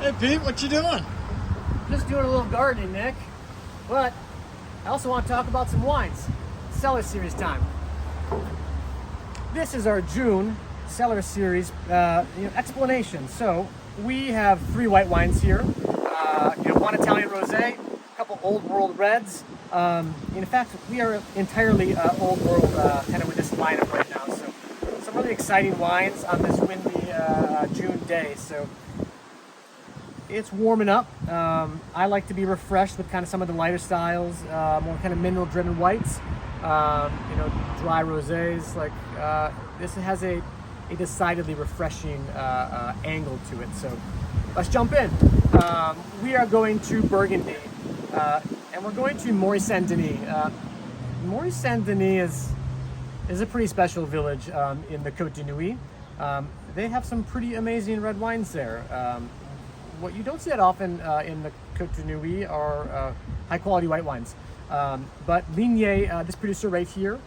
Hey Pete, what you doing? Just doing a little gardening, Nick. But I also want to talk about some wines. Cellar series time. This is our June Cellar series explanation. So we have 3 white wines here. One Italian rosé, a couple old world reds. In fact, we are entirely old world kind of with this lineup right now. So some really exciting wines on this windy June day. So it's warming up. I like to be refreshed with kind of some of the lighter styles, more kind of mineral-driven whites. Dry rosés. Like this has a decidedly refreshing angle to it. So let's jump in. We are going to Burgundy, and we're going to Mory-Saint-Denis. Mory-Saint-Denis is a pretty special village in the Côte de Nuit. They have some pretty amazing red wines there. What you don't see that often in the Côte de Nuit are high quality white wines. But Lignier, this producer right here,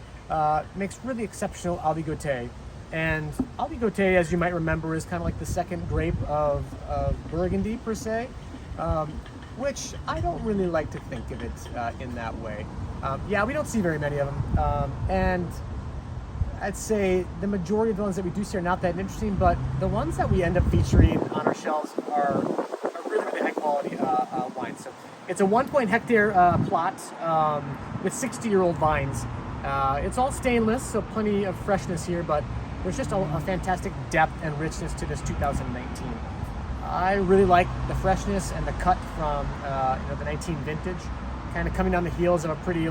makes really exceptional Aligoté. And Aligoté, as you might remember, is kind of like the second grape of Burgundy per se, which I don't really like to think of it in that way. We don't see very many of them. And I'd say the majority of the ones that we do see are not that interesting, but the ones that we end up featuring on our shelves are really, really high quality wines. So it's a 1.hectare plot with 60-year-old vines. It's all stainless, so plenty of freshness here, but there's just a fantastic depth and richness to this 2019. I really like the freshness and the cut from the 19 vintage, kind of coming on the heels of a pretty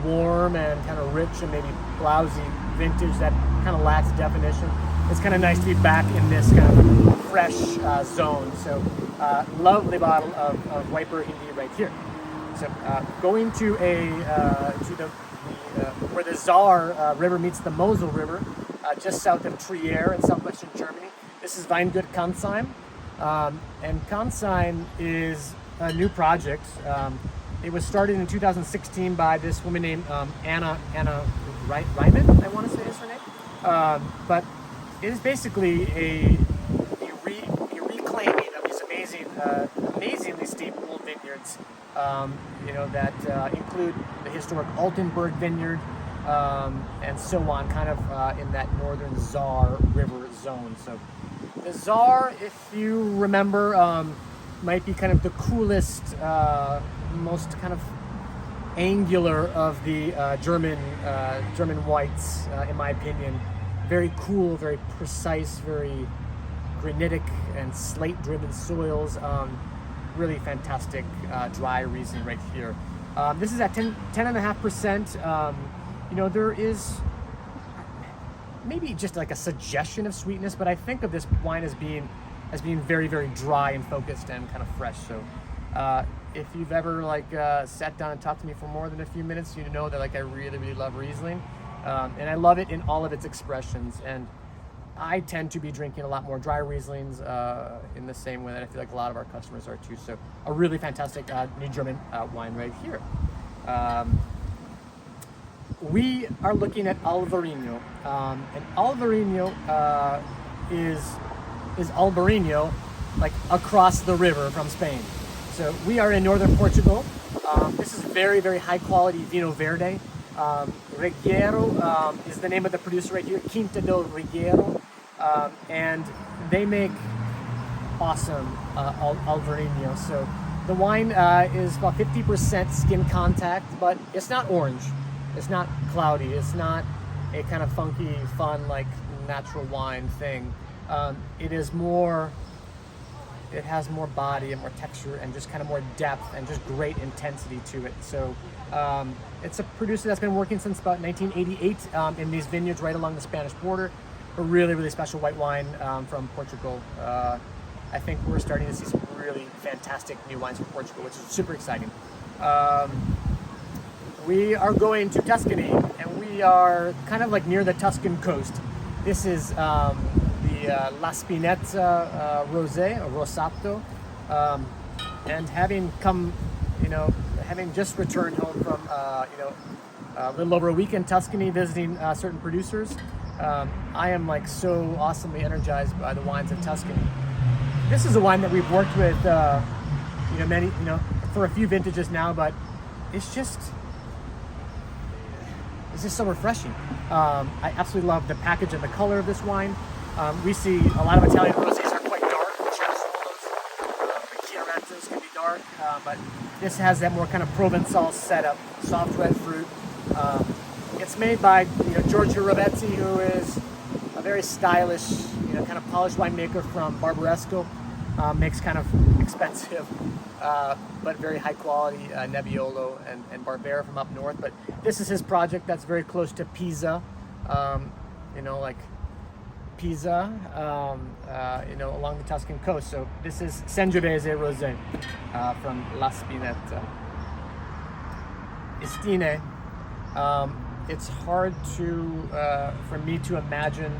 warm and kind of rich and maybe blousy vintage that kind of lacks definition. It's kind of nice to be back in this kind of fresh zone. So lovely bottle of white Burgundy right here. So going to where the Saar River meets the Mosel River, just south of Trier in southwestern Germany. This is Weingut Kansheim, and Kansheim is a new project. It was started in 2016 by this woman named Anna Reimann, I want to say is her name. But it is basically a reclaiming of these amazingly steep old vineyards, that include the historic Altenburg vineyard and so on, kind of in that northern Saar River zone. So the Saar, if you remember, might be kind of the coolest, most kind of angular of the German whites, in my opinion. Very cool, very precise, very granitic and slate-driven soils. Really fantastic dry Riesling right here. This is at 10.5%. There is maybe just like a suggestion of sweetness, but I think of this wine as being very, very dry and focused and kind of fresh. So if you've ever sat down and talked to me for more than a few minutes, you know that I really, really love Riesling, and I love it in all of its expressions. And I tend to be drinking a lot more dry Rieslings in the same way that I feel like a lot of our customers are too. So a really fantastic new German wine right here. We are looking at Alvarinho, and Alvarinho is Albarino, like across the river from Spain. So we are in northern Portugal. This is very, very high quality Vinho Verde. Rigueiro is the name of the producer right here, Quinta do Rigueiro, and they make awesome Alvarinho. So the wine is about 50% skin contact, but it's not orange, it's not cloudy, it's not a kind of funky, fun, natural wine thing. It is more, it has more body and more texture and just kind of more depth and just great intensity to it. So it's a producer that's been working since about 1988 in these vineyards right along the Spanish border. A really, really special white wine from Portugal. I think we're starting to see some really fantastic new wines from Portugal, which is super exciting. We are going to Tuscany, and we are kind of near the Tuscan coast. This is the La Spinetta Rosé, or Rosato, and having come, having just returned home from, a little over a week in Tuscany visiting certain producers, I am so awesomely energized by the wines of Tuscany. this is a wine that we've worked with, many, for a few vintages now, but it's just so refreshing. I absolutely love the package and the color of this wine. We see a lot of Italian rosés are quite dark. The Chiarentos can be dark, but this has that more kind of Provençal setup, soft red fruit. It's made by Giorgio Rovetti, who is a very stylish, kind of polished winemaker from Barbaresco. Makes kind of expensive, but very high quality Nebbiolo and Barbera from up north. But this is his project that's very close to Pisa, like Pisa, along the Tuscan coast. So this is Sangiovese Rosé from La Spinetta. Estine. It's hard for me to imagine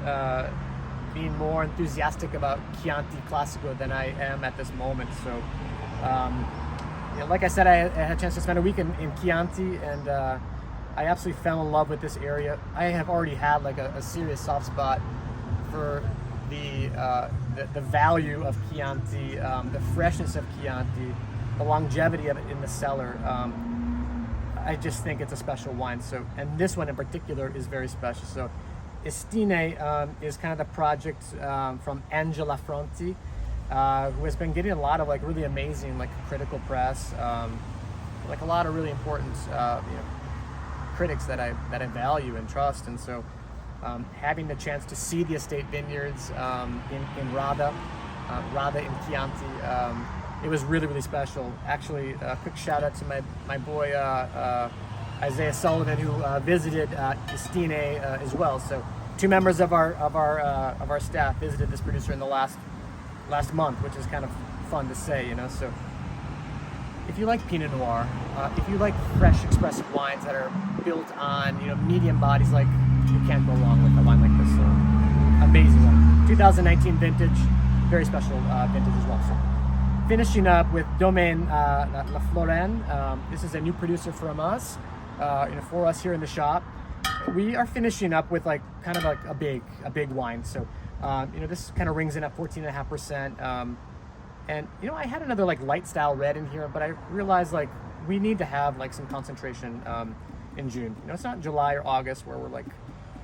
being more enthusiastic about Chianti Classico than I am at this moment. So, like I said, I had a chance to spend a week in Chianti, and I absolutely fell in love with this area. I have already had like a serious soft spot for the value of Chianti, the freshness of Chianti, the longevity of it in the cellar. I just think it's a special wine. So, and this one in particular is very special. So, Estine is kind of the project from Angela Fronti, who has been getting a lot of like really amazing like critical press, like a lot of really important critics that I value and trust. And so, having the chance to see the estate vineyards in Radda in Chianti. It was really, really special. Actually, a quick shout out to my boy Isaiah Sullivan, who visited Estine as well. So, two members of our staff visited this producer in the last month, which is kind of fun to say, So, if you like Pinot Noir, if you like fresh, expressive wines that are built on medium bodies, like you can't go wrong with a wine like this. So, amazing one, 2019 vintage, very special vintage as well. So, finishing up with Domaine La Florenne. This is a new producer from us, for us here in the shop. We are finishing up with like kind of like a big wine. So, this kind of rings in at 14.5%. And I had another like light style red in here, but I realized like we need to have like some concentration in June. It's not July or August where we're like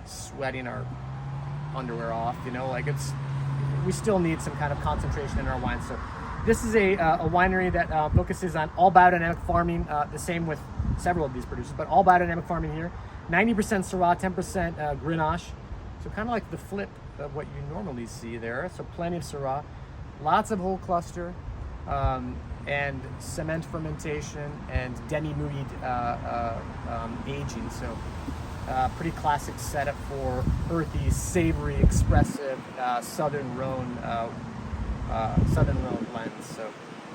sweating our underwear off. We still need some kind of concentration in our wine. So, this is a winery that focuses on all biodynamic farming, the same with several of these producers, but all biodynamic farming here. 90% Syrah, 10% Grenache. So kind of like the flip of what you normally see there. So plenty of Syrah, lots of whole cluster, and cement fermentation and demi-muid aging. So pretty classic setup for earthy, savory, expressive Southern Rhone blends. So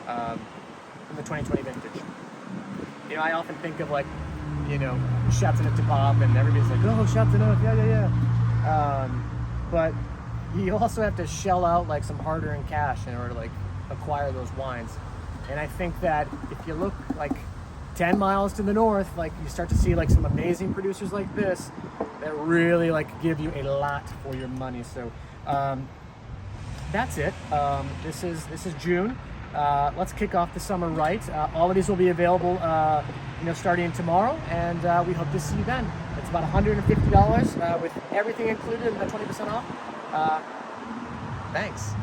from the 2020 vintage. I often think of like, Chateauneuf du Pape, and everybody's like, oh, Chateauneuf, yeah. But you also have to shell out like some hard-earned cash in order to like acquire those wines. And I think that if you look like 10 miles to the north, like you start to see like some amazing producers like this that really like give you a lot for your money. So that's it. This is June. Let's kick off the summer right. All of these will be available, starting tomorrow, and we hope to see you then. It's about $150 with everything included and the 20% off. Thanks.